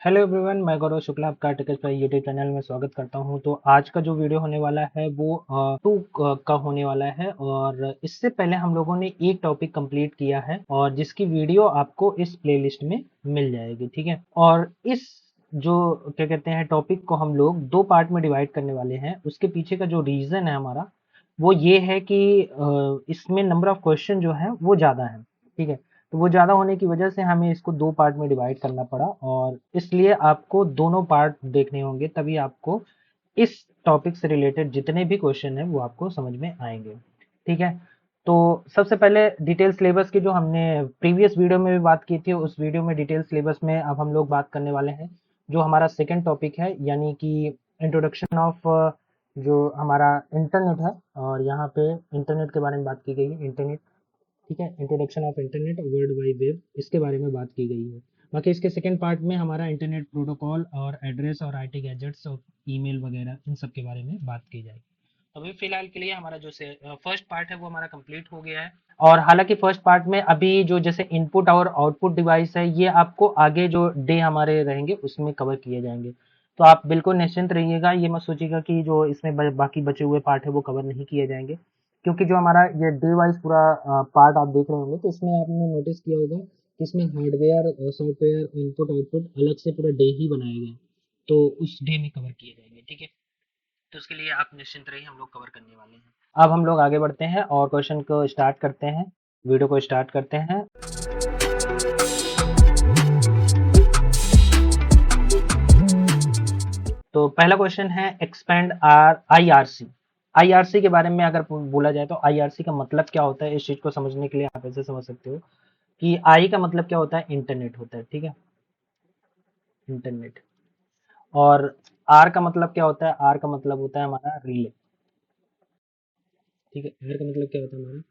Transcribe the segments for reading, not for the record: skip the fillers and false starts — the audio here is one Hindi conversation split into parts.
हेलो एवरीवन, मैं गौरव शुक्ला आपका टिकट पर यूट्यूब चैनल में स्वागत करता हूं। तो आज का जो वीडियो होने वाला है वो टू का होने वाला है। और इससे पहले हम लोगों ने एक टॉपिक कंप्लीट किया है और जिसकी वीडियो आपको इस प्लेलिस्ट में मिल जाएगी, ठीक है। और इस जो क्या कहते हैं टॉपिक को हम लोग दो पार्ट में डिवाइड करने वाले हैं। उसके पीछे का जो रीज़न है हमारा वो ये है कि इसमें नंबर ऑफ क्वेश्चन जो है वो ज़्यादा है, ठीक है। तो वो ज़्यादा होने की वजह से हमें इसको दो पार्ट में डिवाइड करना पड़ा और इसलिए आपको दोनों पार्ट देखने होंगे, तभी आपको इस टॉपिक से रिलेटेड जितने भी क्वेश्चन हैं वो आपको समझ में आएंगे, ठीक है। तो सबसे पहले डिटेल सिलेबस की जो हमने प्रीवियस वीडियो में भी बात की थी, उस वीडियो में डिटेल सिलेबस में अब हम लोग बात करने वाले हैं जो हमारा सेकंड टॉपिक है, यानी कि इंट्रोडक्शन ऑफ जो हमारा इंटरनेट है। और यहाँ पे इंटरनेट के बारे में बात की गई है, इंटरनेट, ठीक है। Introduction of internet world wide web, इसके बारे में बात की गई है। बाकी इसके सेकंड पार्ट में हमारा इंटरनेट प्रोटोकॉल और एड्रेस और आईटी गैजेट्स और ईमेल वगैरह इन सब के बारे में बात की जाएगी। तो अभी फिलहाल के लिए हमारा जो फर्स्ट पार्ट है वो हमारा कंप्लीट हो गया है। और हालांकि फर्स्ट पार्ट में अभी जो जैसे इनपुट और आउटपुट डिवाइस है ये आपको आगे जो डे हमारे रहेंगे उसमें कवर किए जाएंगे। तो आप बिल्कुल निश्चिंत रहिएगा, ये मत सोचिएगा कि जो इसमें बाकी बचे हुए पार्ट है वो कवर नहीं किए जाएंगे, क्योंकि जो हमारा ये डे वाइज पूरा पार्ट आप देख रहे होंगे तो इसमें आपने नोटिस किया होगा कि इसमें हार्डवेयर सॉफ्टवेयर इनपुट आउटपुट अलग से पूरा डे ही बनाया गया है। तो उस डे में कवर किए जाएंगे, ठीक है। तो उसके लिए आप निश्चिंत रहिए, हम लोग कवर करने वाले हैं। अब हम लोग आगे बढ़ते हैं और क्वेश्चन को स्टार्ट करते हैं, वीडियो को स्टार्ट करते हैं। तो पहला क्वेश्चन है एक्सपेंड आर आईआरसी। आईआरसी के बारे में अगर बोला जाए तो आईआरसी का मतलब क्या होता है, इस चीज को समझने के लिए आप ऐसे समझ सकते हो कि आई का मतलब क्या होता है, इंटरनेट होता है, ठीक है, इंटरनेट। और आर का मतलब क्या होता है, आर का मतलब होता है हमारा रिले, ठीक है। आर का मतलब क्या होता है हमारा,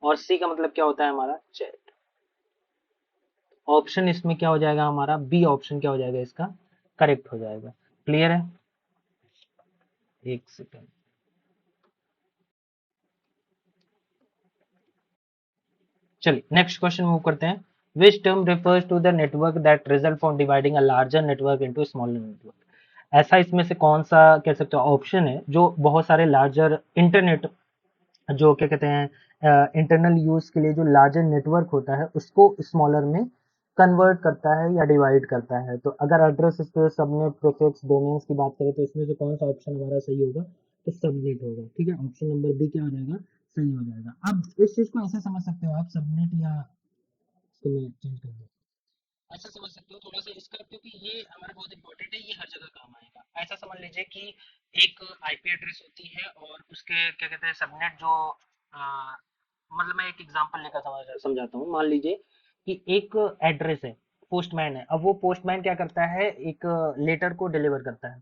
और सी का मतलब क्या होता है हमारा, चैट। ऑप्शन इसमें क्या हो जाएगा हमारा, बी ऑप्शन क्या हो जाएगा इसका, करेक्ट हो जाएगा। क्लियर है, एक सेकेंड। चलिए नेक्स्ट क्वेश्चन मूव करते हैं। Which term refers to the network that result from dividing a larger network into smaller network. ऐसा इसमें से कौन सा कह सकते हो ऑप्शन है जो बहुत सारे लार्जर इंटरनेट, जो क्या कहते हैं इंटरनल यूज के लिए जो लार्जर नेटवर्क होता है उसको स्मॉलर में कन्वर्ट करता है या डिवाइड करता है। तो अगर address space subnet prefix domains की बात करें तो इसमें से कौन सा ऑप्शन हमारा सही होगा, तो सबनेट होगा, ठीक है। ऑप्शन नंबर बी क्या हो जाएगा, सही हो जाएगा। अब इस चीज को ऐसे समझ सकते हो आप, सबनेट या इसको मैं चेंज कर दूं, ऐसा समझ सकते हो थोड़ा सा इसका, क्योंकि ये हमारा बहुत इंपॉर्टेंट है, ये हर जगह काम आएगा। ऐसा समझ लीजिए कि एक आईपी एड्रेस होती है और उसके क्या कहते हैं सबनेट जो मतलब मैं एक एग्जांपल लेकर समझाता हूँ। मान लीजिए कि एक एड्रेस है, पोस्टमैन है। अब वो पोस्टमैन क्या करता है, एक लेटर को डिलीवर करता है।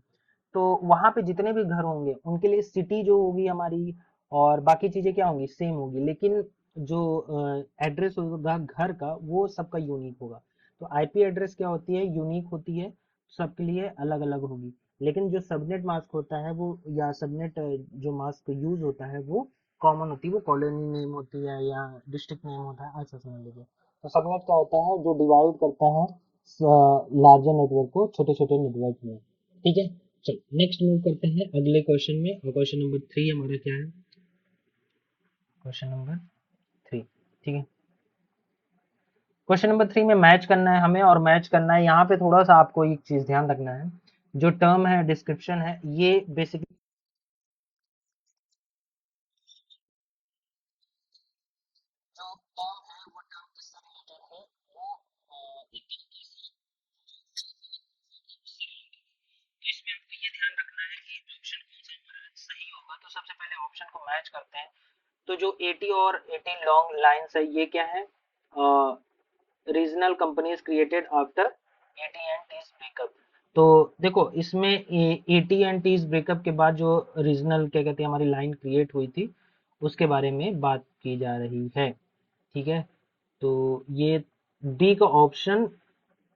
तो वहां पे जितने भी घर होंगे उनके लिए सिटी जो होगी हमारी और बाकी चीजें क्या होंगी, सेम होगी, लेकिन जो एड्रेस होगा घर का वो सबका यूनिक होगा। तो आईपी एड्रेस क्या होती है, यूनिक होती है, सबके लिए अलग अलग होगी। लेकिन जो सबनेट मास्क होता है वो, या सबनेट जो मास्क यूज होता है वो कॉमन होती है, वो कॉलोनी नेम होती है या डिस्ट्रिक्ट नेम होता है, ऐसा समझ लीजिए। तो सबनेट क्या होता है, जो डिवाइड करता है लार्जर नेटवर्क को छोटे छोटे नेटवर्क में, ठीक है। चलो नेक्स्ट मूव करते हैं अगले क्वेश्चन में, और क्वेश्चन नंबर 3 हमारा क्या है, क्वेश्चन नंबर 3, ठीक है। क्वेश्चन नंबर 3 में मैच करना है हमें, और मैच करना है यहाँ पे थोड़ा सा आपको एक चीज ध्यान रखना है। जो टर्म है, डिस्क्रिप्शन है, ये बेसिकली जो टर्म है वो टर्म किससे रिलेटेड है, वो एक तरीके से उससे related है। तो इसमें आपको ये ध्यान रखना है कि ऑप्शन कौन सा हमारा सही होगा। तो सबसे पहले ऑप्शन को मैच करते हैं। तो जो 80 और 18 लॉन्ग लाइन्स है ये क्या है, regional companies created after AT and T's breakup. तो देखो इसमें एटी एंड टीज ब्रेकअप के बाद जो रीजनल क्या कहते हैं हमारी लाइन क्रिएट हुई थी उसके बारे में बात की जा रही है, ठीक है। तो ये डी का ऑप्शन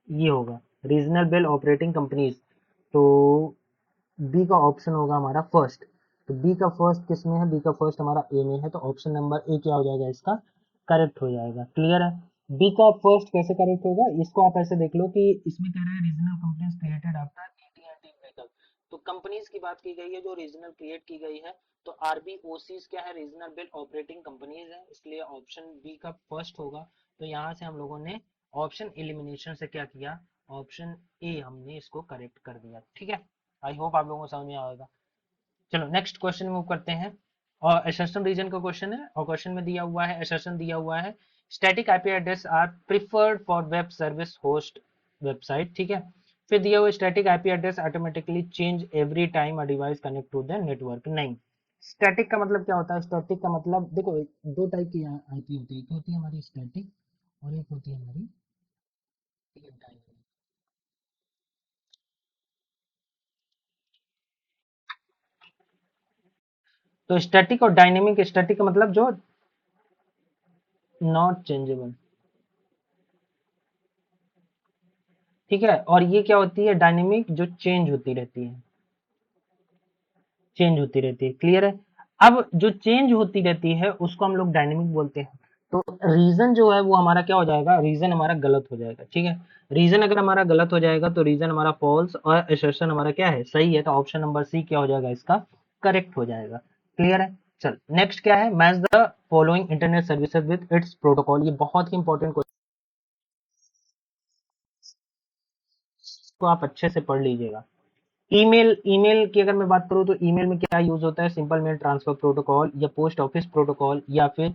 ये होगा, रीजनल बेल ऑपरेटिंग कंपनीज। तो बी का ऑप्शन होगा हमारा फर्स्ट। तो बी का फर्स्ट किस में है, बी का फर्स्ट हमारा ए में है, तो ऑप्शन नंबर ए क्या हो जाएगा इसका, करेक्ट हो जाएगा। क्लियर है, बी का फर्स्ट कैसे करेक्ट होगा, इसको आप ऐसे देख लो कि इसमें कह रहा है regional companies created after eighty breakup. तो कंपनीज की बात की गई है जो रीजनल क्रिएट की गई है, तो आरबीओसीज क्या है, रीजनल बिल ऑपरेटिंग कंपनीज है, इसलिए ऑप्शन बी का फर्स्ट होगा। तो यहाँ से हम लोगों ने ऑप्शन एलिमिनेशन से क्या किया, ऑप्शन ए हमने इसको करेक्ट कर दिया। ठीक है, आई होप आप लोगों को समझ में आएगा। चलो नेक्स्ट क्वेश्चन मूव करते हैं। और असर्शन रीजन का क्वेश्चन है, और क्वेश्चन में दिया हुआ है, असर्शन दिया हुआ है, static IP address are preferred for web service host website. ठीक है, फिर दिया हुआ static IP address automatically change every time a device connect to the network. नहीं, स्टैटिक का मतलब क्या होता है, स्टैटिक का मतलब देखो दो टाइप की आईपी होती है, एक होती है हमारी स्टैटिक और एक होती है हमारी डायनामिक। तो स्टैटिक और डायनेमिक, स्टैटिक का मतलब जो नॉट चेंजेबल, ठीक है, और ये क्या होती है डायनेमिक, जो चेंज होती रहती है, चेंज होती रहती है। क्लियर है। अब जो चेंज होती रहती है उसको हम लोग डायनेमिक बोलते हैं। तो रीजन जो है वो हमारा क्या हो जाएगा, रीजन हमारा गलत हो जाएगा। ठीक है, रीजन अगर हमारा गलत हो जाएगा तो रीजन हमारा फॉल्स और असर्शन हमारा क्या है, सही है। तो ऑप्शन नंबर सी क्या हो जाएगा, इसका करेक्ट हो जाएगा। क्लियर है। चल नेक्स्ट क्या है, match the following internet services with its protocol. ये बहुत ही इंपॉर्टेंट क्वेश्चन को आप अच्छे से पढ़ लीजिएगा। ईमेल, ईमेल की अगर मैं बात करूं तो ईमेल में क्या यूज होता है, सिंपल मेल ट्रांसफर प्रोटोकॉल या पोस्ट ऑफिस प्रोटोकॉल या फिर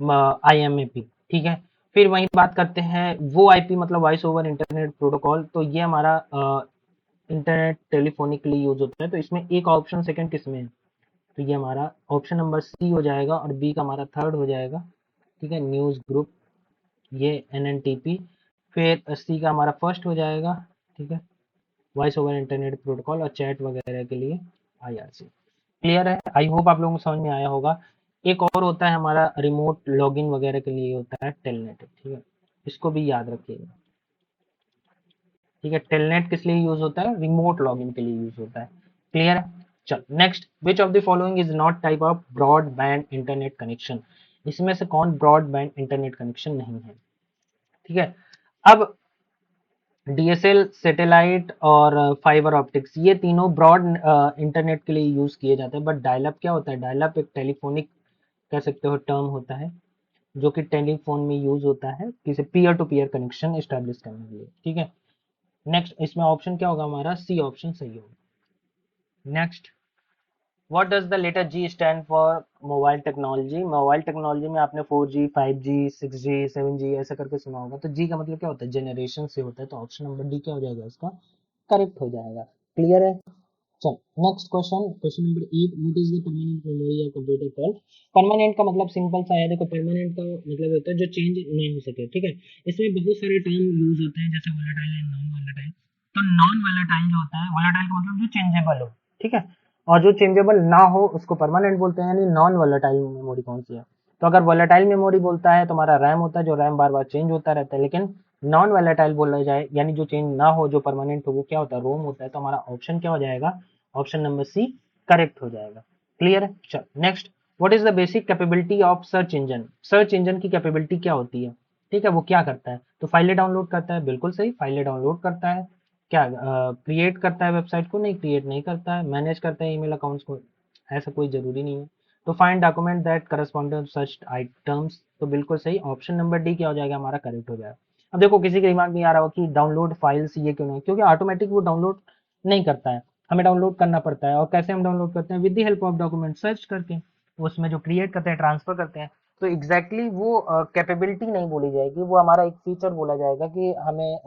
आईएमएपी। ठीक है, फिर वहीं बात करते हैं वो आईपी मतलब वॉइस ओवर इंटरनेट प्रोटोकॉल, तो ये हमारा इंटरनेट टेलीफोनिकली यूज होता है। तो इसमें एक ऑप्शन सेकंड किसमें है, तो ये हमारा ऑप्शन नंबर सी हो जाएगा और बी का हमारा थर्ड हो जाएगा। ठीक है, न्यूज ग्रुप, ये एनएनटीपी, फिर सी का हमारा फर्स्ट हो जाएगा। ठीक है, वॉइस ओवर इंटरनेट प्रोटोकॉल और चैट वगैरह के लिए आईआरसी। क्लियर है, आई होप आप लोगों को समझ में आया होगा। एक और होता है हमारा रिमोट लॉगिन वगैरह के लिए होता है टेलनेट। ठीक है, इसको भी याद रखिएगा। ठीक है, टेलनेट किस लिए यूज होता है, रिमोट लॉगिन के लिए यूज होता है। क्लियर है। चल next, which of the following is not type of broadband internet connection. इसमें से कौन ब्रॉडबैंड इंटरनेट कनेक्शन नहीं है। ठीक है, अब डीएसएल, सैटेलाइट और फाइबर ऑप्टिक्स, ये तीनों ब्रॉड इंटरनेट के लिए यूज किए जाते हैं। बट डायलअप क्या होता है, डायलअप एक टेलीफोनिक कह सकते हो टर्म होता है, जो कि टेलीफोन में यूज होता है किसी peer to peer connection establish करने के लिए। ठीक है, नेक्स्ट इसमें ऑप्शन क्या होगा हमारा, सी ऑप्शन सही होगा। Next, what does the letter G stand for mobile technology. Mobile technology में आपने 4G 5G 6G 7G ऐसा करके सुना होगा। तो जी का मतलब क्या होता है, जनरेशन से होता है। तो ऑप्शन नंबर डी क्या हो जाएगा, इसका करेक्ट हो जाएगा। क्लियर है। चल next question, question number 8, what is the permanent memory of computer called. Permanent का मतलब सिंपल सा है, देखो परमानेंट का मतलब होता है जो चेंज नहीं हो सके। ठीक है, इसमें बहुत सारे टर्म यूज होते हैं जैसे वोलेटाइल एंड नॉन वोलेटाइल। तो नॉन वोलेटाइल जो होता है, वोलेटाइल का मतलब जो चेंजेबल हो। ठीक है, और जो चेंजेबल ना हो उसको परमानेंट बोलते हैं, यानी नॉन वोलेटाइल मेमोरी कौन सी है। तो अगर वोलेटाइल मेमोरी बोलता है तो हमारा रैम होता है जो रैम बार बार चेंज होता रहता है। लेकिन नॉन वोलेटाइल बोला जाए यानी जो चेंज ना हो, जो परमानेंट हो, वो क्या होता है, रोम होता है। तो हमारा ऑप्शन क्या हो जाएगा, ऑप्शन नंबर सी करेक्ट हो जाएगा। क्लियर है। चल next, what is the basic capability of search engine. Search engine की कैपेबिलिटी क्या होती है। ठीक है, वो क्या करता है, तो फाइलें डाउनलोड करता है, बिल्कुल सही, फाइलें डाउनलोड करता है। क्या क्रिएट करता है वेबसाइट को, नहीं क्रिएट नहीं करता है। मैनेज करता है ईमेल अकाउंट्स को, ऐसा कोई जरूरी नहीं है। तो find document that correspond to such items, तो बिल्कुल सही, ऑप्शन नंबर डी क्या हो जाएगा हमारा, करेक्ट हो जाएगा। अब देखो किसी के दिमाग में आ रहा हो कि डाउनलोड फाइल्स ये क्यों नहीं, क्योंकि ऑटोमेटिक वो डाउनलोड नहीं करता है, हमें डाउनलोड करना पड़ता है। और कैसे हम डाउनलोड करते हैं, with the help of document, search करके उसमें जो क्रिएट करते हैं, ट्रांसफर करते हैं। तो एग्जैक्टली वो कैपेबिलिटी नहीं बोली जाएगी, वो हमारा एक फीचर बोला जाएगा कि हमें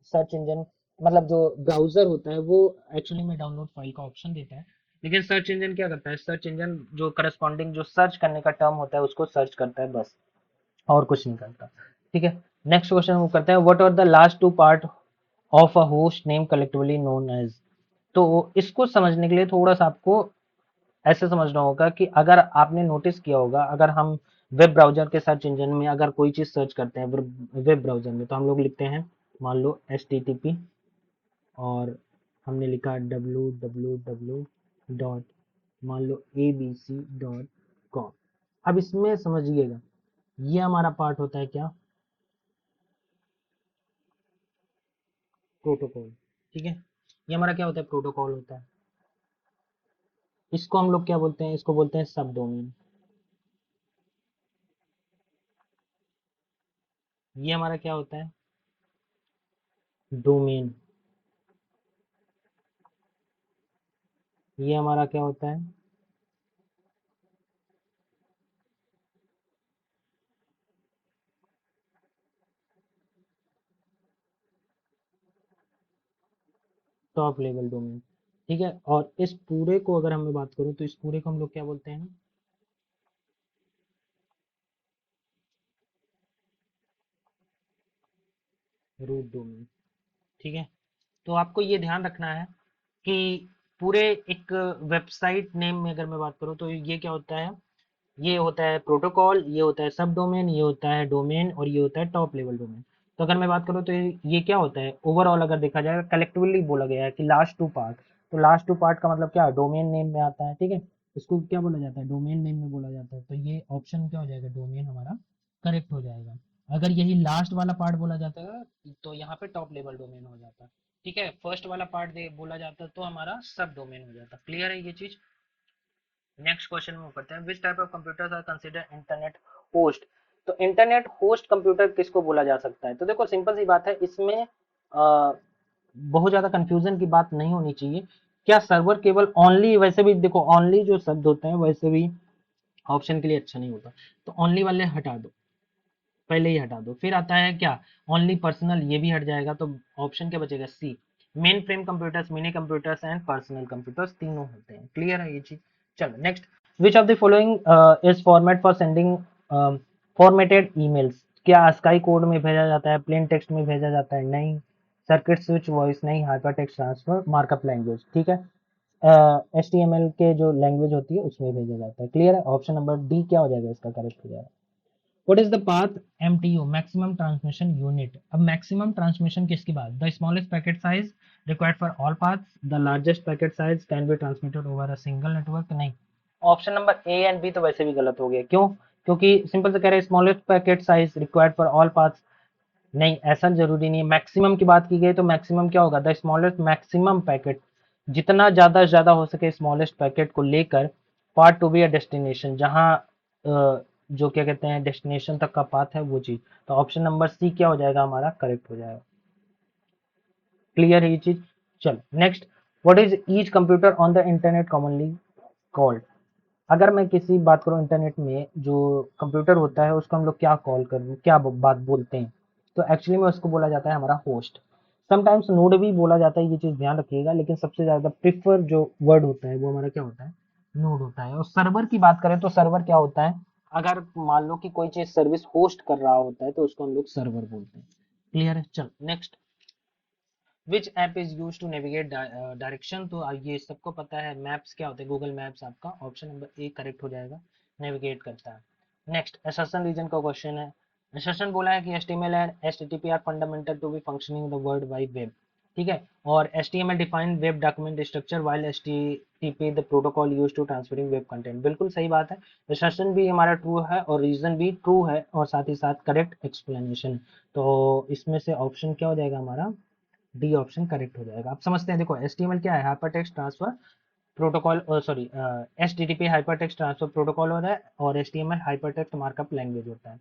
सर्च इंजन मतलब जो ब्राउजर होता है वो एक्चुअली में डाउनलोड फाइल का ऑप्शन देता है। लेकिन सर्च इंजन क्या करता है, सर्च इंजन जो करस्पॉन्डिंग जो सर्च करने का टर्म होता है उसको सर्च करता है बस, और कुछ नहीं करता। ठीक है, नेक्स्ट क्वेश्चन वो करते हैं, what are the last two part of a host name collectively known as. तो इसको समझने के लिए थोड़ा सा आपको ऐसे समझना होगा कि अगर आपने नोटिस किया होगा, अगर हम वेब ब्राउजर के सर्च इंजन में अगर कोई चीज सर्च करते हैं वेब ब्राउजर में, तो हम लोग लिखते हैं मान लो HTTP और हमने लिखा www डॉट मान लो abc.com। अब इसमें समझिएगा, ये हमारा पार्ट होता है क्या, प्रोटोकॉल। ठीक है, ये हमारा क्या होता है, प्रोटोकॉल होता है। इसको हम लोग क्या बोलते हैं, इसको बोलते हैं सब डोमेन। ये हमारा क्या होता है, डोमेन। ये हमारा क्या होता है, टॉप लेवल डोमेन। ठीक है, और इस पूरे को अगर हम मैं बात करूं तो इस पूरे को हम लोग क्या बोलते हैं, रूट डोमेन। ठीक है, तो आपको ये ध्यान रखना है कि पूरे एक वेबसाइट नेम में अगर मैं बात करूं तो ये क्या होता है, ये होता है प्रोटोकॉल, ये होता है सब डोमेन, ये होता है डोमेन, और ये होता है टॉप लेवल डोमेन। तो अगर मैं बात करूँ तो ये क्या होता है, ओवरऑल अगर देखा जाए कलेक्टिवली बोला गया है कि लास्ट टू पार्ट। तो लास्ट टू पार्ट का मतलब क्या है, डोमेन नेम में आता है। ठीक है, इसको क्या बोला जाता है, डोमेन नेम में बोला जाता है। तो ये ऑप्शन क्या हो जाएगा, डोमेन हमारा करेक्ट हो जाएगा। अगर यही लास्ट वाला पार्ट बोला जाता है तो यहाँ पे टॉप लेवल डोमेन हो जाता। ठीक है, फर्स्ट वाला पार्ट बोला जाता तो हमारा सब डोमेन हो जाता। क्लियर है ये चीज। नेक्स्ट क्वेश्चन में करते हैं, which type of computers are consider internet host. तो इंटरनेट होस्ट कंप्यूटर किसको बोला जा सकता है, तो देखो सिंपल सी बात है, इसमें बहुत ज्यादा कंफ्यूजन की बात नहीं होनी चाहिए। क्या सर्वर केवल ओनली, वैसे भी देखो ओनली जो शब्द होते हैं वैसे भी ऑप्शन के लिए अच्छा नहीं होता, तो ओनली वाले हटा दो, पहले ही हटा दो। फिर आता है क्या, ओनली पर्सनल, ये भी हट जाएगा, तो ऑप्शन क्या बचेगा, C. Mainframe computers, mini computers and personal computers तीनों होते हैं। क्लियर है ये चीज। चलो next, which of the following is format for sending formatted emails. क्या स्काई कोड में भेजा जाता है, प्लेन टेक्स्ट में भेजा जाता है, नहीं। सर्किट स्विच वॉइस, नहीं। Hyper text transfer, markup language. ठीक है, एच टी एम एल के जो लैंग्वेज होती है उसमें भेजा जाता है। क्लियर है, ऑप्शन नंबर डी क्या हो जाएगा इसका, करेक्ट हो जाएगा। What is the path MTU, maximum transmission unit? अब maximum transmission किसकी बात, the smallest packet size required for all paths, the largest packet size can be transmitted over a single network, नहीं। Option number A and B तो वैसे भी गलत हो गया, क्यों, क्योंकि सिंपल से कह रहे हैं smallest packet size required for all paths. नहीं, ऐसा जरूरी नहीं है। मैक्सिमम की बात की गई तो मैक्सिमम क्या होगा, द स्मॉलेस्ट मैक्सिमम पैकेट, जितना ज्यादा से ज्यादा हो सके स्मॉलेस्ट पैकेट को लेकर part to be a destination, जहां जो क्या कहते हैं डेस्टिनेशन तक का पाथ है वो चीज। तो ऑप्शन नंबर सी क्या हो जाएगा हमारा, करेक्ट हो जाएगा। क्लियर है ये चीज। चलो next, what is each computer on the internet commonly called. अगर मैं किसी बात करूं इंटरनेट में जो कंप्यूटर होता है उसको हम लोग क्या कॉल कर, क्या बात बोलते हैं, तो एक्चुअली में उसको बोला जाता है हमारा होस्ट। समटाइम्स नोड भी बोला जाता है, ये चीज ध्यान रखिएगा, लेकिन सबसे ज्यादा प्रिफर जो वर्ड होता है वो हमारा क्या होता है, नोड होता है। और सर्वर की बात करें तो सर्वर क्या होता है, अगर मान लो कि कोई चीज सर्विस होस्ट कर रहा होता है तो उसको हम लोग सर्वर बोलते हैं। क्लियर है, चल next, which app is use to navigate direction. तो ये सबको पता है, मैप्स क्या होते हैं, गूगल मैप्स आपका ऑप्शन नंबर ए करेक्ट हो जाएगा, नेविगेट करता है। नेक्स्ट, एसएसएन रीजन का क्वेश्चन है। एसएसएन बोला है कि HTML and HTTP are fundamental to be functioning the world wide web. ठीक है, और HTML define web document structure while HTTP the protocol use to transferring web content. बिल्कुल सही बात है, एसएसएन भी हमारा ट्रू है और रीजन भी ट्रू है, और साथ ही साथ करेक्ट एक्सप्लेनेशन। तो इसमें से ऑप्शन क्या हो जाएगा हमारा, डी ऑप्शन करेक्ट हो जाएगा। आप समझते हैं, देखो HTML क्या है, hyper text transfer protocol, sorry HTTP hyper text transfer protocol होता है, और HTML hyper text markup language होता है।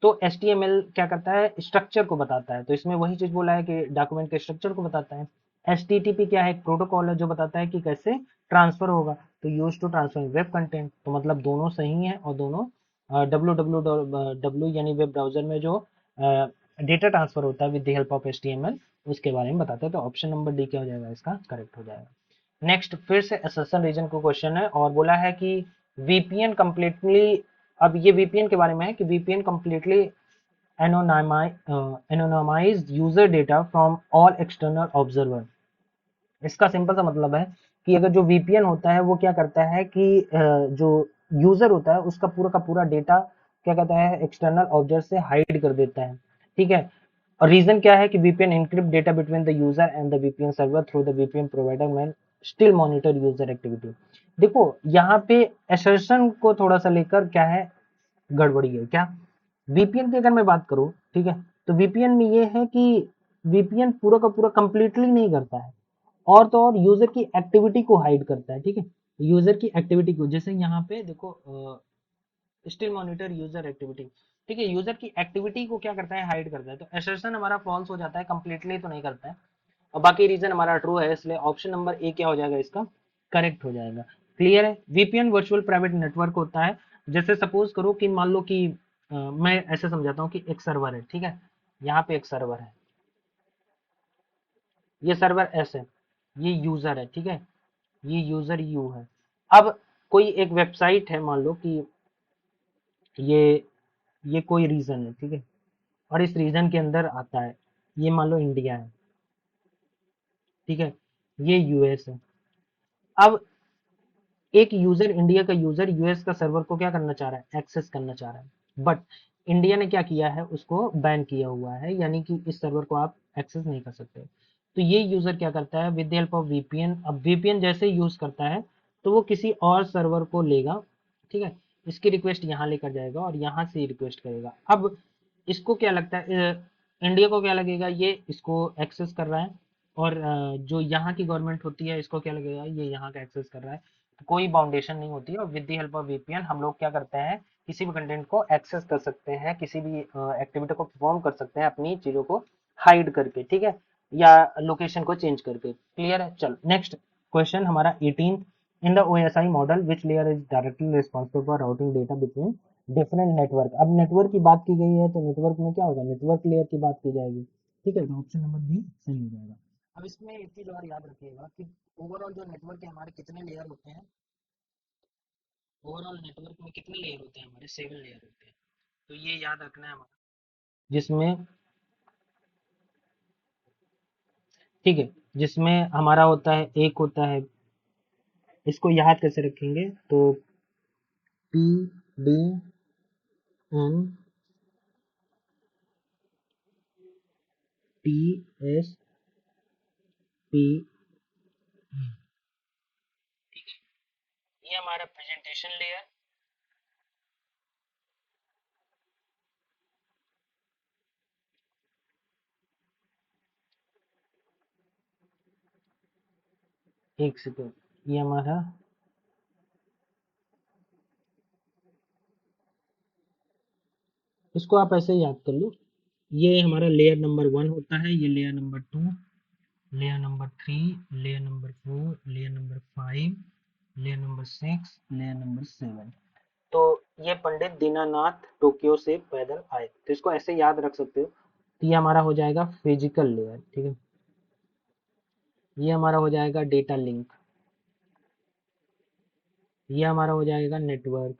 तो HTML क्या करता है, स्ट्रक्चर को बताता है, तो इसमें वही चीज बोला है कि डॉक्यूमेंट के स्ट्रक्चर को बताता है। HTTP क्या है, एक प्रोटोकॉल है जो बताता है कि कैसे ट्रांसफर होगा, तो use to transfer web content, तो मतलब दोनों सही है, और दोनों www यानी वेब ब्राउजर में जो डेटा ट्रांसफर होता है with the help of HTML, उसके बारे में बताते हैं। तो ऑप्शन नंबर डी क्या हो जाएगा, इसका करेक्ट हो जाएगा। नेक्स्ट, फिर से असर्शन रीजन को क्वेश्चन है, और बोला है कि वीपीएन कंप्लीटली, अब ये वीपीएन के बारे में है कि VPN completely anonymise user data from all external observer. इसका सिंपल सा मतलब है कि अगर जो वीपीएन होता है वो क्या करता है कि जो यूजर होता है उसका पूरा का पूरा डेटा क्या कहता है, एक्सटर्नल ऑब्जर्वर से हाइड कर देता है। ठीक है, और रीजन क्या है कि VPN encrypt data between the user and the VPN server through the VPN provider man still monitor user activity. देखो यहाँ पे असर्शन को थोड़ा सा लेकर क्या है, गड़बड़ी है क्या। वीपीएन की अगर मैं बात करूं, ठीक है, तो वीपीएन में ये है कि वीपीएन पूरा का पूरा कंप्लीटली नहीं करता है, और तो और यूजर की एक्टिविटी को हाइड करता है, ठीक है। यूजर की एक्टिविटी को, जैसे यहाँ पे देखो स्टिल मॉनिटर यूजर एक्टिविटी, ठीक है, यूजर की एक्टिविटी को क्या करता है, हाइड करता है। तो एसर्शन हमारा फॉल्स हो जाता है, कंप्लीटली तो नहीं करता है, और बाकी रीजन हमारा ट्रू है, इसलिए ऑप्शन नंबर ए क्या हो जाएगा, इसका करेक्ट हो जाएगा। क्लियर है। वीपीएन वर्चुअल प्राइवेट नेटवर्क होता है। जैसे सपोज करो कि मान लो कि मैं ऐसे समझाता हूँ कि एक सर्वर है, ठीक है, यहाँ पे एक सर्वर है, ये सर्वर एस है, ये यूजर है, ठीक है, ये यूजर यू है। अब कोई एक वेबसाइट है, मान लो कि ये ये कोई रीजन है, ठीक है, और इस रीजन के अंदर आता है, ये मान लो इंडिया है, ठीक है, ये यूएस है। अब एक यूजर, इंडिया का यूजर यूएस का सर्वर को क्या करना चाह रहा है, एक्सेस करना चाह रहा है, बट इंडिया ने क्या किया है, उसको बैन किया हुआ है, यानी कि इस सर्वर को आप एक्सेस नहीं कर सकते। तो ये यूजर क्या करता है, with the help of VPN, अब वीपीएन जैसे यूज करता है तो वो किसी और सर्वर को लेगा, ठीक है, इसकी रिक्वेस्ट यहाँ लेकर जाएगा और यहाँ से रिक्वेस्ट करेगा। अब इसको क्या लगता है, इंडिया को क्या लगेगा, ये इसको एक्सेस कर रहा है, और जो यहाँ की गवर्नमेंट होती है, इसको क्या लगेगा, ये यहाँ का एक्सेस कर रहा है। कोई बाउंडेशन नहीं होती है, और with the help of VPN हम लोग क्या करते हैं, किसी भी कंटेंट को एक्सेस कर सकते हैं, किसी भी एक्टिविटी को परफॉर्म कर सकते हैं अपनी चीजों को हाइड करके, ठीक है, या लोकेशन को चेंज करके। क्लियर है। चल नेक्स्ट क्वेश्चन हमारा 18, in the OSI model which layer is directly responsible for routing data between different network. अब नेटवर्क की बात की गई है, तो नेटवर्क में क्या होगा, नेटवर्क लेयर की बात की जाएगी, ठीक है, तो ऑप्शन नंबर बी सही हो जाएगा। अब इसमें एक चीज और याद रखिएगा कि ओवरऑल जो नेटवर्क है हमारे कितने लेयर होते हैं, ओवरऑल नेटवर्क में कितने लेयर होते हैं, हमारे 7 लेयर होते हैं। तो ये याद रखना है हमारा, जिसमें, ठीक है, जिसमें हमारा होता है, एक होता है, इसको याद कैसे रखेंगे, तो P D N T S P, ये हमारा प्रेजेंटेशन लेयर, एक सेकेंड, ये हमारा, इसको आप ऐसे ही याद कर लो, ये हमारा लेयर नंबर 1 होता है, ये layer number 2, layer number 3, layer number 4, layer number 5, layer number 6, layer number 7। तो ये पंडित दीनानाथ टोक्यो से पैदल आए, तो इसको ऐसे याद रख सकते हो। तो ये हमारा हो जाएगा फिजिकल लेयर, ठीक है, ये हमारा हो जाएगा डेटा लिंक, ये हमारा हो जाएगा नेटवर्क,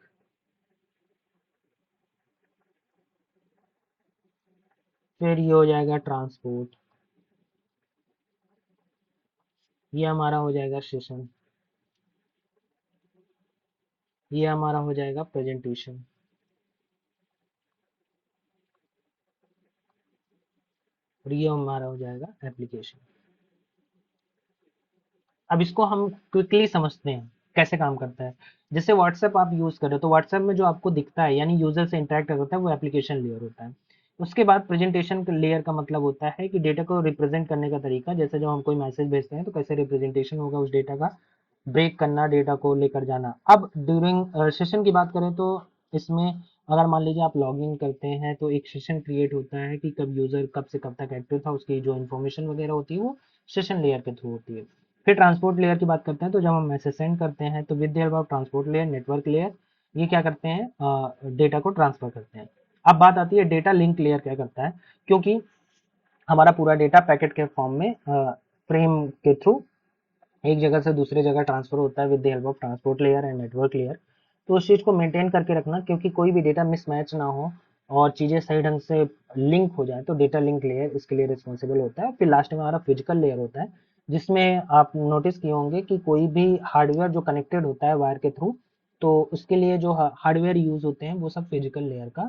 फिर ये हो जाएगा ट्रांसपोर्ट, ये हमारा हो जाएगा सेशन, ये हमारा हो जाएगा प्रेजेंटेशन, और ये हमारा हो जाएगा एप्लीकेशन। अब इसको हम क्विकली समझते हैं कैसे काम करता है। जैसे व्हाट्सएप आप यूज कर रहे हो, तो व्हाट्सएप में जो आपको दिखता है, यानी यूजर से इंटरेक्ट होता है, वो एप्लीकेशन लेयर होता है। उसके बाद प्रेजेंटेशन लेयर का मतलब होता है कि डेटा को रिप्रेजेंट करने का तरीका, जैसे जब हम कोई मैसेज भेजते हैं तो कैसे रिप्रेजेंटेशन होगा उस डेटा का, ब्रेक करना, डेटा को लेकर जाना। अब ड्यूरिंग सेशन की बात करें तो इसमें, अगर मान लीजिए आप लॉगिन करते हैं, तो एक सेशन क्रिएट होता है कि कब यूजर कब से कब तक एक्टिव था, उसकी जो इन्फॉर्मेशन वगैरह होती है वो सेशन लेयर के थ्रू होती है। फिर ट्रांसपोर्ट लेयर की बात करते हैं, तो जब हम मैसेज सेंड करते हैं तो with the help of transport layer, network layer, ये क्या करते हैं, डेटा को ट्रांसफर करते हैं। अब बात आती है डेटा लिंक लेयर क्या करता है, क्योंकि हमारा पूरा डेटा पैकेट के फॉर्म में फ्रेम के थ्रू एक जगह से दूसरे जगह ट्रांसफर होता है with the help of transport layer and network layer. तो उस चीज़ को मेंटेन करके रखना, क्योंकि कोई भी डेटा मिसमैच ना हो और चीज़ें सही ढंग से लिंक हो जाए, तो डेटा लिंक लेयर इसके लिए रिस्पॉन्सिबल होता है। फिर लास्ट में हमारा फिजिकल लेयर होता है, जिसमें आप नोटिस किए होंगे कि कोई भी हार्डवेयर जो कनेक्टेड होता है वायर के थ्रू, तो उसके लिए जो हार्डवेयर यूज होते हैं वो सब फिजिकल लेयर का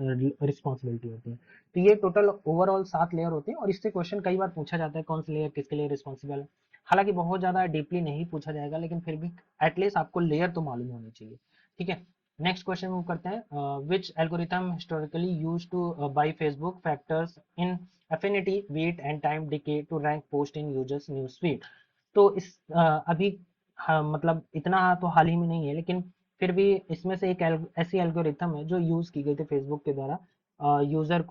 रिस्पॉन्सिबिलिटी होती है। तो ये टोटल ओवरऑल 7 लेयर होते हैं, और इससे क्वेश्चन कई बार पूछा जाता है कौन सा लेयर किसके लिए रिस्पॉन्सिबल है। हालांकि बहुत ज़्यादा डीपली नहीं पूछा जाएगा, लेकिन फिर भी एटलीस्ट आपको लेयर तो मालूम होनी चाहिए, ठीक है। नेक्स्ट क्वेश्चन मूव करते हैं, which algorithm historically use to by Facebook factors in affinity weight and time decay to rank post in users news feed। तो इस अभी हाँ, मतलब इतना तो हाल ही में नहीं है, लेकिन फिर भी इसमें से एक ऐसी एल्गोरिथम है जो यूज की गई थी फेसबुक के द्वारा यूजर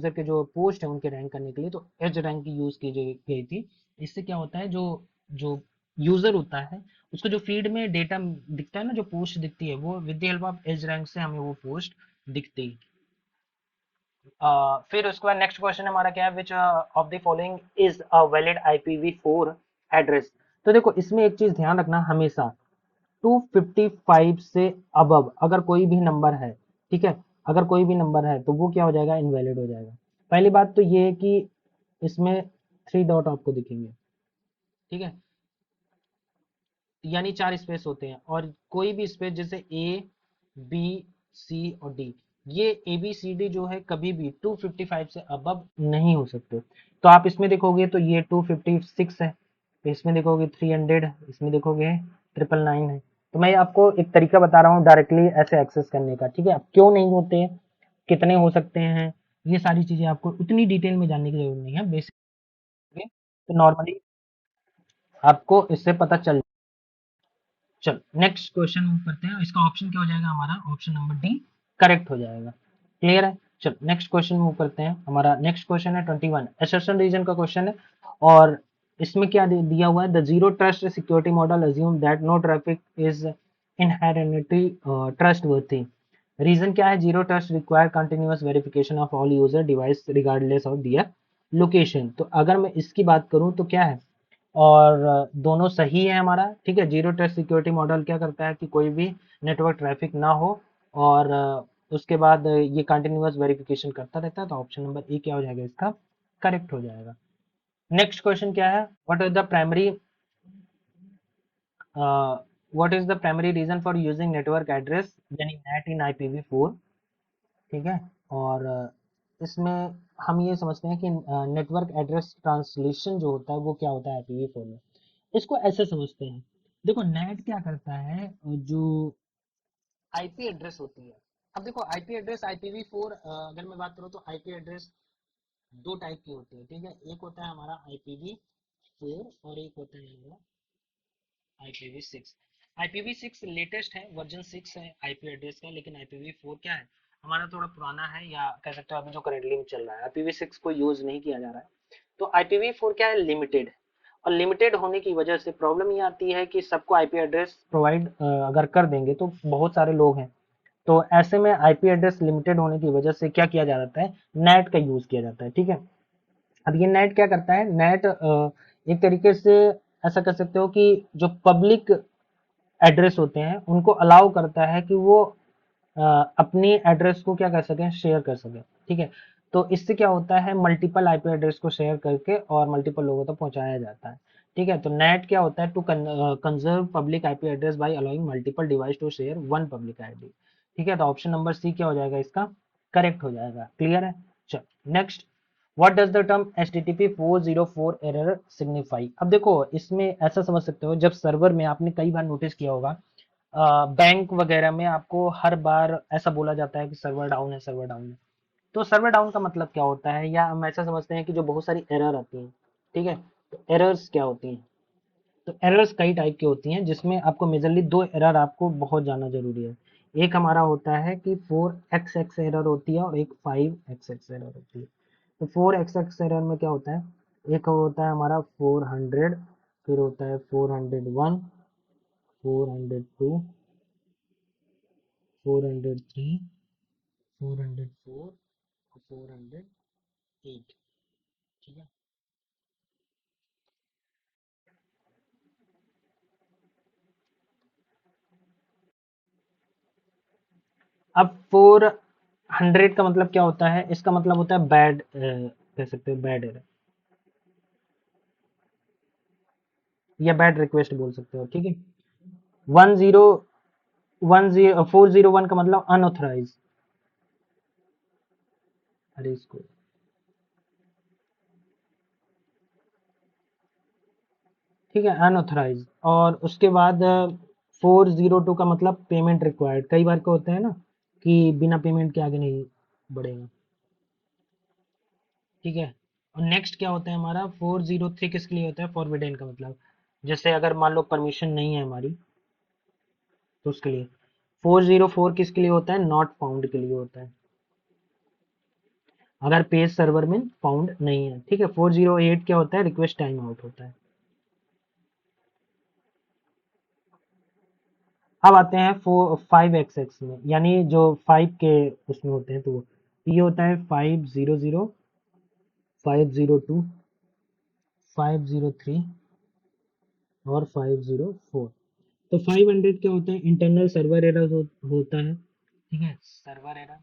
के जो पोस्ट है उनके रैंक करने के लिए। तो एज रैंक की यूज की गई थी। इससे क्या होता है, जो जो यूजर होता है उसको जो फीड में डेटा दिखता है ना, जो पोस्ट दिखती है, वो with the help of edge rank से हमें वो पोस्ट दिखती है। फिर उसके बाद नेक्स्ट क्वेश्चन हमारा क्या है, विच of the following is a valid IPv4 address. तो देखो इसमें एक चीज ध्यान रखना हमेशा, 255 से अबव अगर कोई भी नंबर है, ठीक है, अगर कोई भी नंबर है तो वो क्या हो जाएगा, इनवैलिड हो जाएगा। पहली बात तो ये है कि इसमें 3 डॉट आपको दिखेंगे, ठीक है, यानी 4 स्पेस होते हैं, और कोई भी स्पेस जैसे A B C और D, ये ABCD जो है कभी भी 255 से अबव नहीं हो सकते। तो आप इसमें देखोगे तो ये 256 है, तो इसमें देखोगे 300 है, इसमें देखोगे 999 है। तो मैं आपको एक तरीका बता रहा हूँ डायरेक्टली ऐसे एक्सेस करने का, ठीक है। अब क्यों नहीं होते हैं, कितने हो सकते हैं, ये सारी चीजें आपको उतनी डिटेल में जानने की जरूरत नहीं है, बेसिक तो नॉर्मली आपको इससे पता चल। चलो नेक्स्ट क्वेश्चन मूव करते हैं, इसका ऑप्शन क्या हो जाएगा, हमारा ऑप्शन नंबर डी करेक्ट हो जाएगा। क्लियर है। चलो नेक्स्ट क्वेश्चन मूव करते हैं, हमारा नेक्स्ट क्वेश्चन है 21 असर्शन रीजन का क्वेश्चन है। और इसमें क्या दिया हुआ है, the zero trust security model assume that no traffic is inherently trustworthy. Reason क्या है, zero trust require continuous verification of all user device regardless of their location. तो अगर मैं इसकी बात करूं तो क्या है, और दोनों सही है हमारा, ठीक है। जीरो ट्रस्ट सिक्योरिटी मॉडल क्या करता है कि कोई भी नेटवर्क ट्रैफिक ना हो, और उसके बाद ये कंटिन्यूअस वेरिफिकेशन करता रहता है। तो ऑप्शन नंबर ए क्या हो जाएगा, इसका करेक्ट हो जाएगा। नेक्स्ट क्वेश्चन क्या है, what is the primary reason for using network address यानी नेट इन IPv4, ठीक है। और इसमें हम ये समझते हैं कि नेटवर्क एड्रेस ट्रांसलेशन जो होता है वो क्या होता है IPv4 में, इसको ऐसे समझते हैं। देखो नेट क्या करता है, जो आईपी एड्रेस होती है। अब देखो आईपी एड्रेस IPv4, अगर मैं बात करूँ तो आईपी एड्रेस दो टाइप की होती है, ठीक है। एक होता है हमारा IPv4 और एक होता है हमारा IPv6। IPv6 लेटेस्ट है, वर्जन 6 है आईपी एड्रेस का, लेकिन IPv4 क्या है, हमारा थोड़ा पुराना है, या कह सकते हो अभी जो करेंटली में चल रहा है। IPv6 को यूज नहीं किया जा रहा है। तो IPv4 क्या है, लिमिटेड है। और लिमिटेड होने की वजह से प्रॉब्लम ये आती है कि सबको आईपी एड्रेस प्रोवाइड अगर कर देंगे तो बहुत सारे लोग हैं, तो ऐसे में आईपी एड्रेस लिमिटेड होने की वजह से क्या किया जाता है, नेट का यूज किया जाता है, ठीक है। अब ये नेट क्या करता है, नेट एक तरीके से ऐसा कर सकते हो कि जो पब्लिक एड्रेस होते हैं उनको अलाउ करता है कि वो अपनी एड्रेस को क्या कर सकें, शेयर कर सकें, ठीक है। तो इससे क्या होता है, मल्टीपल आईपी एड्रेस को शेयर करके और मल्टीपल लोगों तक पहुंचाया जाता है, ठीक है। तो नेट क्या होता है, to conserve public IP address by allowing multiple device to share one public ID, ठीक है। तो ऑप्शन नंबर सी क्या हो जाएगा, इसका करेक्ट हो जाएगा। क्लियर है। चलो next, what does the term HTTP 404 error signify. अब देखो इसमें ऐसा समझ सकते हो, जब सर्वर में आपने कई बार नोटिस किया होगा, बैंक वगैरह में आपको हर बार ऐसा बोला जाता है कि सर्वर डाउन है, सर्वर डाउन है। तो सर्वर डाउन का मतलब क्या होता है, या हम ऐसा समझते हैं कि जो बहुत सारी एरर आती हैं, ठीक है। तो एरर्स क्या होती हैं, तो एरर्स कई टाइप की होती हैं, जिसमें आपको मेजरली दो एरर आपको बहुत जानना जरूरी है। एक हमारा होता है कि 4xx एरर होती है, और एक 5xx एरर होती है। तो 4xx एरर में क्या होता है, एक होता है हमारा 400, फिर होता है 401, 402, 403, 404 और 408, ठीक है। अब 400 का मतलब क्या होता है, इसका मतलब होता है बैड, कह सकते हो बैड एरर, या बैड रिक्वेस्ट बोल सकते हो, ठीक है। 401 का मतलब अनऑथराइज, अरे इसको, ठीक है, अनऑथराइज। और उसके बाद 402 का मतलब पेमेंट रिक्वायर्ड, कई बार क्या होता है ना कि बिना पेमेंट के आगे नहीं बढ़ेगा, ठीक है। और नेक्स्ट क्या होता है हमारा 403 किसके लिए होता है, फॉरबिडेन का मतलब जैसे अगर मान लो परमिशन नहीं है हमारी तो उसके लिए। 404 किसके लिए होता है, नॉट फाउंड के लिए होता है, अगर पेज सर्वर में फाउंड नहीं है, ठीक है। 408 क्या होता है, रिक्वेस्ट टाइम आउट होता है। अब आते हैं 5xx में, यानी जो 5 के उसमें होते हैं, तो ये होता है 500, 502, 503 और 504। तो 500 क्या होता है, इंटरनल सर्वर एरर होता है, ठीक है, सर्वर एरर,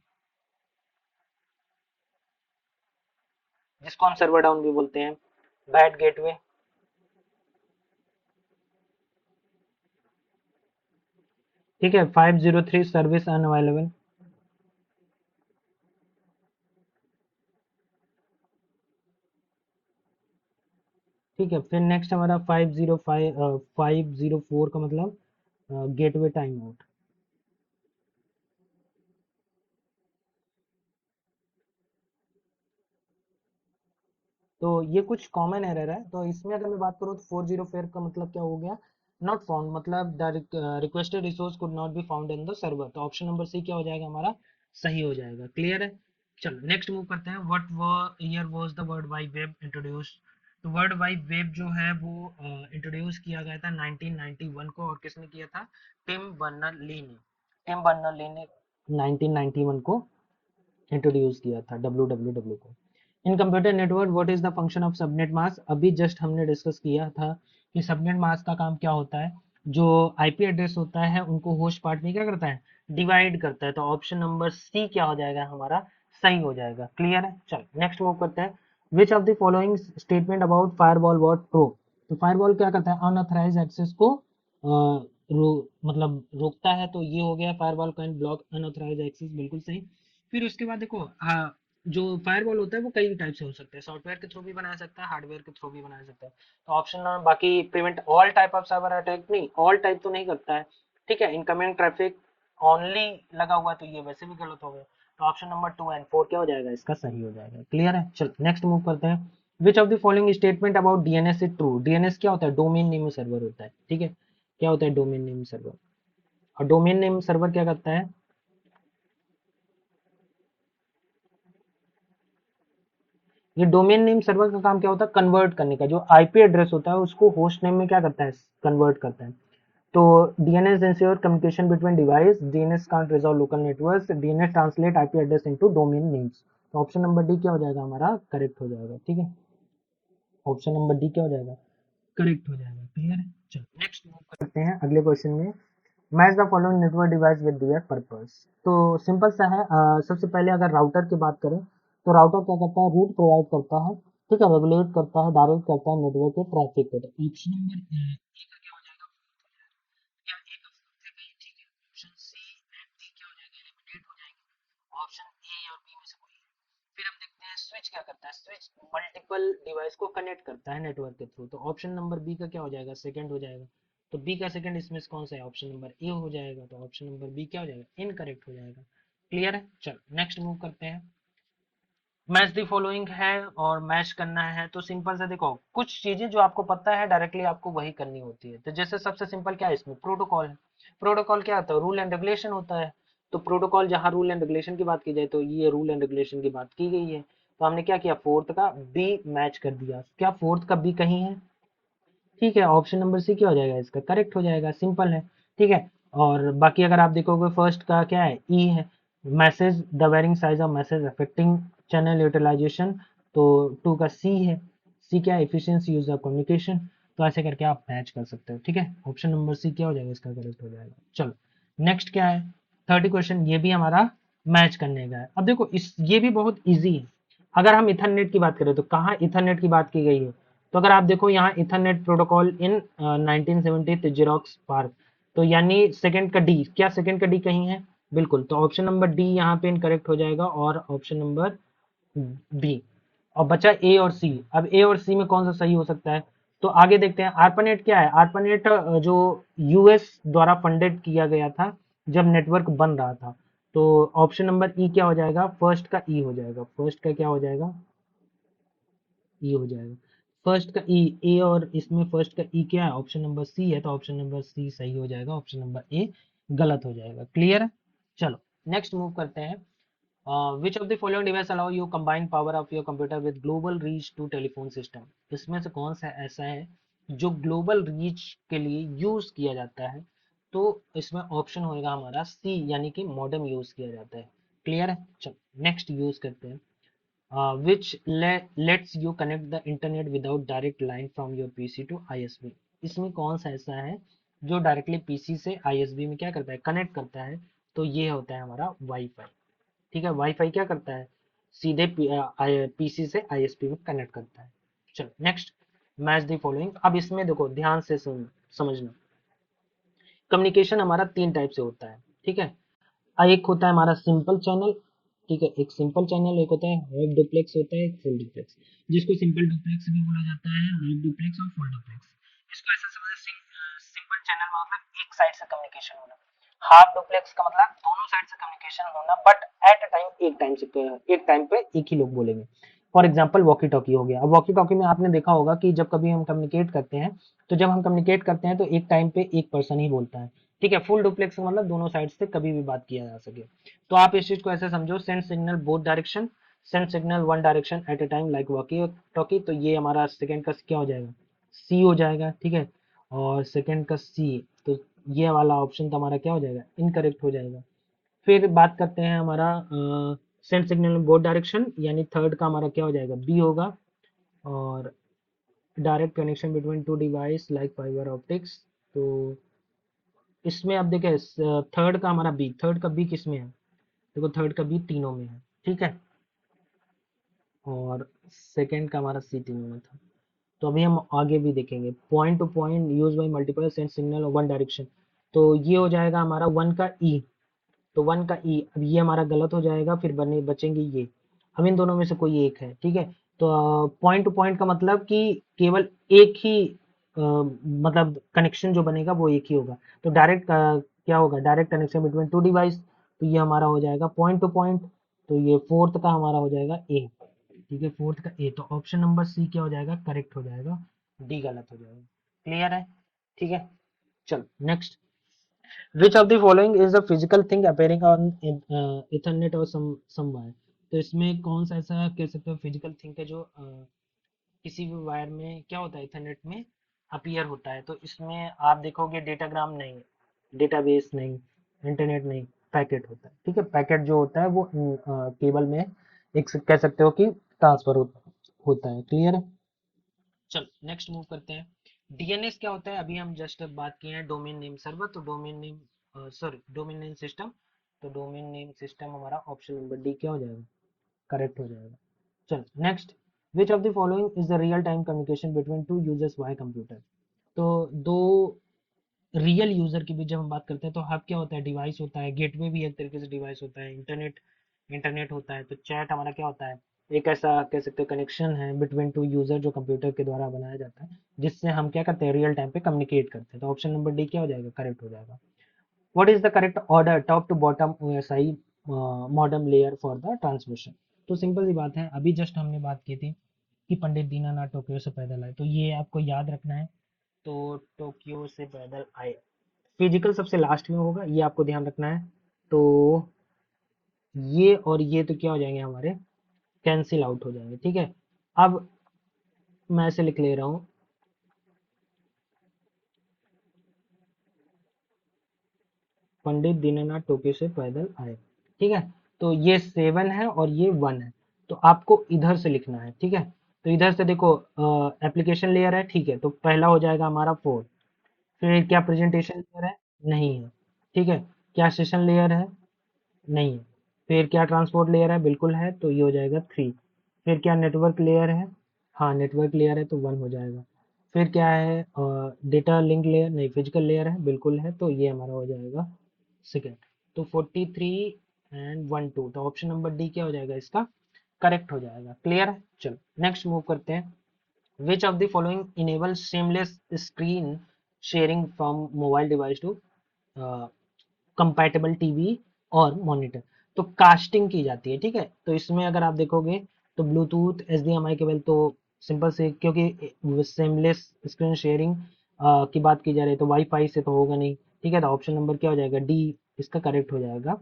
जिसको हम सर्वर डाउन भी बोलते हैं, बैड गेटवे, ठीक है। 503 सर्विस अनअवेलेबल, ठीक है। फिर नेक्स्ट हमारा 504 का मतलब गेटवे टाइम आउट। तो ये कुछ कॉमन एरर है, तो इसमें अगर मैं बात करूँ तो 404 का मतलब क्या हो गया, नॉट फाउंड, मतलब the requested resource could not be found in the server, तो ऑप्शन नंबर सी क्या हो जाएगा हमारा, सही हो जाएगा। क्लियर है। चलो नेक्स्ट मूव करते हैं, what year was the world wide web introduce. तो वर्ल्ड वाइड वेब जो है वो इंट्रोड्यूस किया गया था 1991 को, और किसने किया था, टिम बर्नर ली ने, टिम बर्नर ली ने 1991 को इंट्रोड्यूस किया था डब्ल्यू को। इन computer network what is the function of subnet mask, अभी जस्ट हमने डिस्कस किया था कि सबनेट मास्क का काम क्या होता है, जो आईपी एड्रेस होता है उनको होस्ट पार्ट में क्या करता है, डिवाइड करता है, तो ऑप्शन नंबर सी क्या हो जाएगा हमारा, सही हो जाएगा। क्लियर है। चल नेक्स्ट मूव करते हैं, which of the following statement about firewall what true. तो फायरवॉल क्या करता है, अनऑथराइज एक्सेस को मतलब रोकता है, तो ये हो गया firewall can block unauthorise access, बिल्कुल सही। फिर उसके बाद देखो, हाँ, जो फायरवॉल होता है वो कई टाइप से हो सकता है, सॉफ्टवेयर के थ्रू भी बनाया सकता है, हार्डवेयर के थ्रू भी बनाया सकता है, तो ऑप्शन नंबर, बाकी prevent all type of server attack, नहीं ऑल टाइप तो नहीं करता है, ठीक है। इनकमिंग ट्रैफिक ओनली लगा हुआ है, तो ये वैसे भी गलत हो गया, तो ऑप्शन नंबर 2 एंड 4 क्या हो जाएगा, इसका सही हो जाएगा। क्लियर है। चल नेक्स्ट मूव करते हैं, which of the following statement about DNS is true. DNS क्या होता है, डोमेन नेम सर्वर होता है, ठीक है। क्या होता है डोमेन नेम सर्वर, और डोमेन नेम सर्वर क्या करता है, ये डोमेन नेम सर्वर का काम क्या होता है, कन्वर्ट करने का, जो आईपी एड्रेस होता है उसको होस्ट नेम में क्या करता है, कन्वर्ट करता है। तो DNS ensure communication between device, DNS can't resolve local networks, DNS translate IP address into domain names, तो ऑप्शन नंबर डी क्या हो जाएगा हमारा, करेक्ट हो जाएगा, ठीक है। ऑप्शन नंबर डी क्या हो जाएगा, करेक्ट हो जाएगा। क्लियर है। चलो नेक्स्ट मूव करते हैं अगले क्वेश्चन में, match the following network device with their purpose. तो सिंपल सा है, सबसे पहले अगर राउटर की बात करें तो राउटर क्या करता है, रूट प्रोवाइड करता है, ठीक है, रेगुलेट करता है, डायरेक्ट करता है नेटवर्क के ट्रैफिक को, तो ऑप्शन नंबर ए का क्या हो जाएगा, क्या ए का फोर्थ है कहीं, ठीक है। ऑप्शन सी एंड डी क्या हो जाएगा, एलिमिनेट हो जाएंगे, ऑप्शन ए और बी में से कोई है। फिर हम देखते हैं स्विच क्या करता है, स्विच मल्टीपल डिवाइस को कनेक्ट करता है नेटवर्क के थ्रू, तो ऑप्शन नंबर बी का क्या हो जाएगा, सेकंड हो जाएगा। तो बी का सेकंड इसमें से कौन सा है, ऑप्शन नंबर ए हो जाएगा, तो ऑप्शन नंबर बी क्या हो जाएगा, इनकरेक्ट हो जाएगा। क्लियर है। चल नेक्स्ट मूव करते हैं, मैच दी फॉलोइंग है और मैच करना है, तो सिंपल से देखो, कुछ चीजें जो आपको पता है डायरेक्टली आपको वही करनी होती है, तो जैसे सबसे सिंपल क्या है, इसमें प्रोटोकॉल है। प्रोटोकॉल क्या होता है, रूल एंड रेगुलेशन होता है, तो प्रोटोकॉल जहां रूल एंड रेगुलेशन की बात की जाए तो ये रूल एंड रेगुलेशन की बात की गई है, तो हमने क्या किया, फोर्थ का बी मैच कर दिया, क्या फोर्थ का बी कहीं है, ठीक है, ऑप्शन नंबर सी क्या हो जाएगा, इसका करेक्ट हो जाएगा, सिंपल है, ठीक है। और बाकी अगर आप देखोगे फर्स्ट का क्या है, ई है, message the varying size of message affecting channel utilisation, तो 2 का सी है, सी क्या है, एफिशिएंसी यूज ऑफ कम्युनिकेशन, तो ऐसे करके आप मैच कर सकते हो, ठीक है। ऑप्शन नंबर सी क्या हो जाएगा, इसका करेक्ट हो जाएगा। चलो नेक्स्ट क्या है, 30 क्वेश्चन, ये भी हमारा मैच करने का है। अब देखो इस ये भी बहुत ईजी है, अगर हम इथरनेट की बात करें तो कहाँ इथरनेट की बात की गई है, तो अगर आप देखो यहाँ इथरनेट प्रोटोकॉल इन 1970 जेरोक्स पार्क, तो यानी सेकंड का डी, क्या सेकंड का डी कहीं है, बिल्कुल, तो ऑप्शन नंबर डी यहाँ पे इनकरेक्ट हो जाएगा, और ऑप्शन नंबर बी, और बचा ए और सी। अब ए और सी में कौन सा सही हो सकता है, तो आगे देखते हैं ARPANET क्या है। ARPANET जो यूएस द्वारा फंडेड किया गया था जब नेटवर्क बन रहा था। तो ऑप्शन नंबर ई क्या हो जाएगा, फर्स्ट का ई हो जाएगा, फर्स्ट का क्या हो जाएगा, ई हो जाएगा, फर्स्ट का ई। ए और इसमें फर्स्ट का ई क्या है, ऑप्शन नंबर सी है, तो ऑप्शन नंबर सी सही हो जाएगा, ऑप्शन नंबर ए गलत हो जाएगा। क्लियर है। चलो नेक्स्ट मूव करते हैं। Which of the following device allow you combine power of your computer with global reach to telephone system. इसमें से कौन सा ऐसा है जो ग्लोबल रीच के लिए यूज किया जाता है। तो इसमें ऑप्शन होगा हमारा सी, यानी कि मॉडेम यूज किया जाता है। क्लियर है। चलो नेक्स्ट यूज करते हैं। Which lets you connect the internet without direct line from your PC to ISP। इसमें कौन सा ऐसा है जो डायरेक्टली पीसी से आईएसबी में क्या करता है, कनेक्ट करता है। तो ये होता है हमारा वाईफाई। ठीक है, वाईफाई क्या करता है, सीधे पीसी से आईएसपी में कनेक्ट करता है। चलो नेक्स्ट, मैच द फॉलोइंग। अब इसमें देखो ध्यान से समझना। कम्युनिकेशन हमारा तीन टाइप से होता है। ठीक है, एक होता है हमारा सिंपल चैनल। ठीक है, एक सिंपल चैनल, एक होता है हाफ डुप्लेक्स, होता है एक फुल डुप्लेक्स, जिसको सिंपल डुप्लेक्स भी बोला जाता है, हाफ डुप्लेक्स और फुल डुप्लेक्स। इसको ऐसा समझे, सिंपल चैनल का मतलब एक साइड से कम्युनिकेशन होना, हाफ डुप्लेक्स का मतलब दोनों साइड से कम्युनिकेशन होना, बट एट अ टाइम एक टाइम से, एक टाइम पे एक ही लोग बोलेंगे। फॉर एग्जाम्पल वॉकी टॉकी हो गया। अब वॉकी टॉकी में आपने देखा होगा कि जब कभी हम कम्युनिकेट करते हैं, तो जब हम कम्युनिकेट करते हैं तो एक टाइम पे एक पर्सन ही बोलता है। ठीक है, फुल डुप्लेक्स का मतलब दोनों साइड से कभी भी बात किया जा सके। तो आप इस चीज को ऐसे समझो, send signal both direction, send signal one direction at A time like walkie talkie. तो ये हमारा सेकंड का क्या हो जाएगा, सी हो जाएगा। ठीक है, और सेकंड का सी, तो ये वाला ऑप्शन तो हमारा क्या हो जाएगा, इनकरेक्ट हो जाएगा। फिर बात करते हैं हमारा सेंड सिग्नल बोथ डायरेक्शन, यानी थर्ड का हमारा क्या हो जाएगा, बी होगा। और direct connection between two device like fibre optics. तो इसमें अब देखें, थर्ड का हमारा बी, थर्ड का बी किस में है, देखो थर्ड का बी तीनों में है। ठीक है, और सेकंड का हमारा सी तीनों में था। तो अभी हम आगे भी देखेंगे, point two point use by multiple send signal one direction. तो ये हो जाएगा हमारा वन का ई। तो वन का ई, अब ये हमारा गलत हो जाएगा, फिर बने बचेंगे ये। अब इन दोनों में से कोई एक है। ठीक है, तो पॉइंट टू पॉइंट का मतलब कि केवल एक ही मतलब कनेक्शन जो बनेगा वो एक ही होगा। तो डायरेक्ट क्या होगा, direct connection between two device. तो ये हमारा हो जाएगा पॉइंट टू पॉइंट। तो ये फोर्थ का हमारा हो जाएगा ए। ठीक है, फोर्थ का ए, तो ऑप्शन नंबर सी क्या हो जाएगा, करेक्ट हो जाएगा, डी गलत हो जाएगा। क्लियर है। ठीक है, चलो next. Which of the following is the physical thing appearing on Ethernet or somewhere। तो इसमें कौन सा ऐसा कह सकते हो फिजिकल थिंग है जो किसी भी वायर में क्या होता है, इथरनेट में अपीयर होता है। तो इसमें आप देखोगे डेटाग्राम नहीं, डेटाबेस नहीं, इंटरनेट नहीं, पैकेट होता है। ठीक है, पैकेट जो होता है वो केबल में एक कह सकते हो कि ट्रांसफर होता है। क्लियर है। चलो नेक्स्ट मूव करते हैं। डीएनएस क्या होता है, अभी हम जस्ट बात किए हैं डोमेन नेम सर्वर। तो domain name sorry domain name system. तो डोमेन नेम सिस्टम हमारा ऑप्शन नंबर डी क्या हो जाएगा, करेक्ट हो जाएगा। चलो next. Which of the following is the real time communication between two users via computer. तो दो रियल यूजर की भी जब हम बात करते हैं तो हब क्या होता है, डिवाइस होता है, गेटवे भी एक तरीके से डिवाइस होता है, इंटरनेट इंटरनेट होता है। तो चैट हमारा क्या होता है, एक ऐसा कह सकते हैं कनेक्शन है बिटवीन टू यूजर जो कंप्यूटर के द्वारा बनाया जाता है, जिससे हम क्या करते हैं, रियल टाइम पे कम्युनिकेट करते हैं। तो ऑप्शन नंबर डी क्या हो जाएगा, करेक्ट हो जाएगा। What is the correct order top to bottom OSI modem layer for the transmission. तो सिंपल सी बात है, अभी जस्ट हमने बात की थी कि पंडित दीनानाथ टोक्यो से पैदल आए, तो ये आपको याद रखना है। तो टोक्यो से पैदल आए, फिजिकल सबसे लास्ट में होगा, ये आपको ध्यान रखना है। तो ये और ये तो क्या हो जाएंगे हमारे, कैंसिल आउट हो जाएंगे। ठीक है, अब मैं ऐसे लिख ले रहा हूँ, पंडित दीननाथ टोक्यो से पैदल आए। ठीक है, तो ये 7 है और ये 1 है। तो आपको इधर से लिखना है। ठीक है, तो इधर से देखो एप्लीकेशन लेयर है। ठीक है, तो पहला हो जाएगा हमारा 4। फिर क्या प्रेजेंटेशन लेयर है, नहीं है। ठीक है, क्या सेशन लेयर है, नहीं है। फिर क्या ट्रांसपोर्ट लेयर है, बिल्कुल है, तो ये हो जाएगा 3। फिर क्या नेटवर्क लेयर है, हाँ नेटवर्क लेयर है, तो 1 हो जाएगा। फिर क्या है, डेटा लिंक लेयर, नहीं फिजिकल लेयर है, बिल्कुल है, तो ये हमारा हो जाएगा सेकेंड। तो 43 एंड 1 2, तो ऑप्शन नंबर डी क्या हो जाएगा इसका, करेक्ट हो जाएगा। क्लियर है। चलो नेक्स्ट मूव करते हैं। Which of the following enable seamless screen sharing from mobile device to compatible TV और मॉनिटर। तो कास्टिंग की जाती है, ठीक है। तो इसमें अगर आप देखोगे तो ब्लूटूथ, एचडीएमआई केबल, तो सिंपल से, क्योंकि सेमलेस स्क्रीन शेयरिंग की बात की जा रही है तो वाईफाई से तो होगा नहीं, ठीक है। तो ऑप्शन नंबर क्या हो जाएगा, डी इसका करेक्ट हो जाएगा,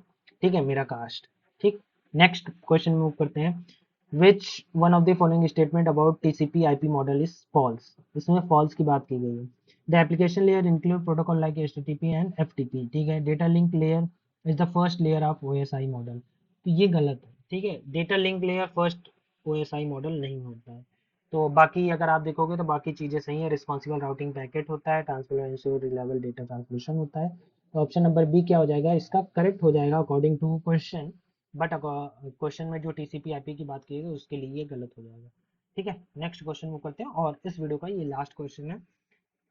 ठीक है, मेरा कास्ट। ठीक, नेक्स्ट क्वेश्चन मूव करते हैं। Which one of the following statement about TCP IP model is false. इसमें फॉल्स की बात की गई है। The application layer include protocol like HTTP and FTP, ठीक है। Data link layer is the first layer of OSI model, तो ये गलत है, ठीक है। Data link layer first OSI model नहीं होता है। तो बाकी अगर आप देखोगे तो बाकी चीजें सही है। रिस्पॉन्सिबल राउटिंग पैकेट होता है, transfer ensure reliable data transmission होता है। तो ऑप्शन नंबर बी क्या हो जाएगा, इसका करेक्ट हो जाएगा according to question. But question में जो टीसीपी आईपी की बात की गई उसके लिए ये गलत हो जाएगा, ठीक है। नेक्स्ट क्वेश्चन मूव करते हैं और इस वीडियो का ये लास्ट क्वेश्चन है।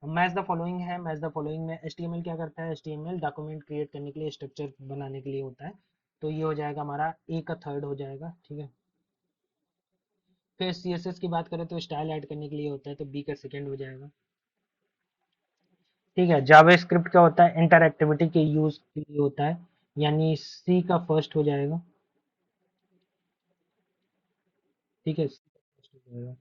मैच द फॉलोइंग है। मैच द फॉलोइंग में एचटीएमएल क्या करता है, एचटीएमएल डॉक्यूमेंट क्रिएट करने के लिए, स्ट्रक्चर बनाने के लिए होता है। तो ये हो जाएगा हमारा ए का थर्ड हो जाएगा, ठीक है। फिर सीएसएस की बात करें तो स्टाइल ऐड करने के लिए होता है, तो बी का सेकंड हो जाएगा, ठीक है। जावास्क्रिप्ट क्या होता है, इंटरएक्टिविटी के यूज के लिए होता है, यानी सी का फर्स्ट हो जाएगा, ठीक है, सी का फर्स्ट हो जाएगा।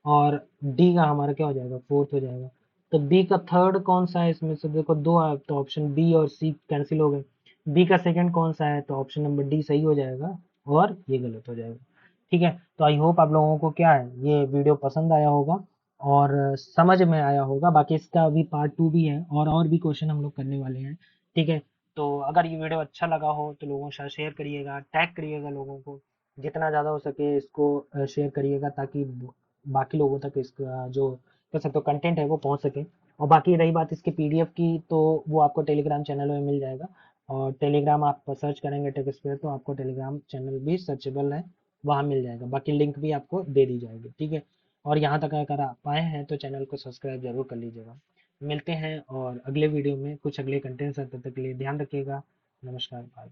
और डी का हमारा क्या हो जाएगा, फोर्थ हो जाएगा। तो बी का थर्ड कौन सा है, इसमें से देखो दो है तो ऑप्शन बी और सी कैंसिल हो गए। बी का सेकंड कौन सा है, तो ऑप्शन नंबर डी सही हो जाएगा और ये गलत हो जाएगा, ठीक है। तो आई होप आप लोगों को क्या है ये वीडियो पसंद आया होगा और समझ में आया होगा। बाकी इसका अभी पार्ट टू भी है और भी क्वेश्चन हम लोग करने वाले हैं, ठीक है। तो अगर ये वीडियो अच्छा लगा हो तो लोगों के साथ शेयर करिएगा, टैग करिएगा लोगों को, जितना ज़्यादा हो सके इसको शेयर करिएगा, ताकि बाकी लोगों तक इसका जो कह सकते हो कंटेंट है वो पहुंच सके। और बाकी रही बात इसके पीडीएफ की, तो वो आपको टेलीग्राम चैनल में मिल जाएगा। और टेलीग्राम आप सर्च करेंगे टेक्सपेयर तो आपको टेलीग्राम चैनल भी सर्चेबल है, वहाँ मिल जाएगा। बाकी लिंक भी आपको दे दी जाएगी, ठीक है। और यहाँ तक अगर आप आए हैं तो चैनल को सब्सक्राइब जरूर कर लीजिएगा। मिलते हैं और अगले वीडियो में कुछ अगले कंटेंट्स, तब तक के लिए ध्यान रखिएगा। नमस्कार, बाय।